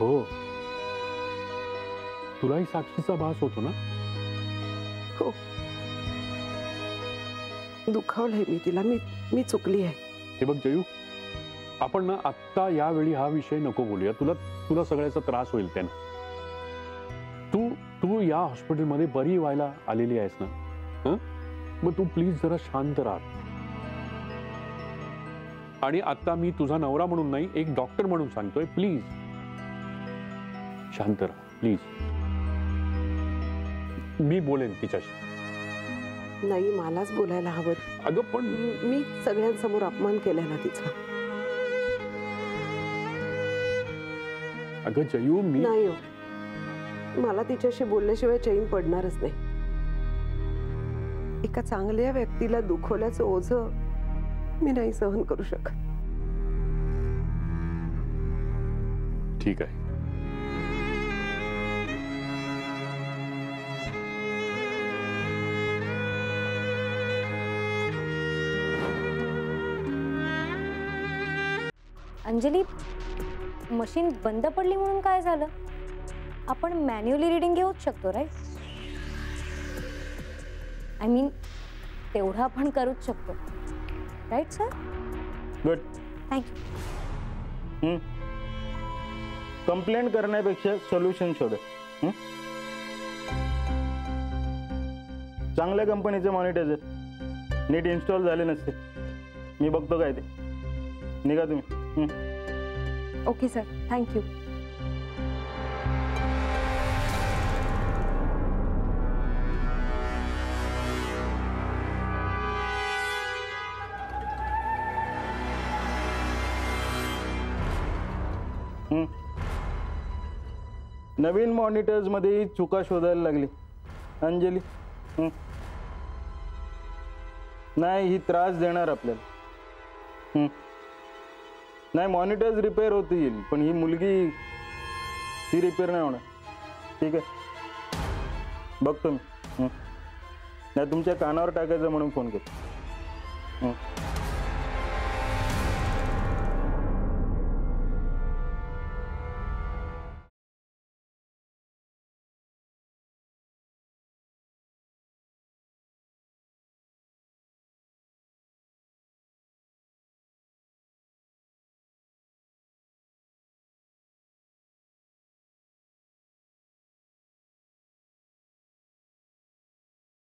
हो, तुलाही साक्षीचा भास होतो ना? हो, दुखावलंय मी तिला. मी चुकली आहे. हे बघ जयू, आपण ना आत्ता यावेळी हा विषय नको बोलूया. तुला सगळ्याचा त्रास होईल त्यानं. तू या हॉस्पिटलमध्ये बरी व्हायला आलेली आहेस ना? हं? मग तू प्लीज जरा शांत राहा. आणि आता मी तुझा नवरा म्हणून नाही, एक डॉक्टर म्हणून सांगतोय, प्लीज शांत राहा प्लीज. मी बोलेन तिच्याशी. नाही, मलाच बोलायला हवं. अगं पण मी सगळ्यांसमोर अपमान केलाय ना तिचा. अगं जयू, मी नाही हो, मला तिच्याशी बोलल्याशिवाय चैन पडणारच नाही. एका चांगल्या व्यक्तीला दुखवल्याचं ओझं मी नाही सहन करू शकत. ठीक आहे. अंजली, मशीन बंद पडली म्हणून काय झालं? आपण मॅन्युअली रीडिंग घेऊच शकतो, राईट? आय मीन तेवढं आपण करूच शकतो, right sir? Good, thank you. Complaint करण्यापेक्षा सोल्युशन शोध. चांगल्या कंपनीचे मॉनिटर्स नीट इन्स्टॉल झाले नसते. मी बघतो काय ते. निघा तुम्ही. Okay sir, thank you. नवीन मॉनिटर्स मध्ये चुका शोधायला लागली अंजली. नाही, ही त्रास देणार आपल्याला. नाही, मॉनिटर्स रिपेअर होतील, पण ही मुलगी ही रिपेअर नाही होणार. ठीक आहे, बघतो मी. नाही, तुमच्या कानावर टाकायचं म्हणून फोन केला.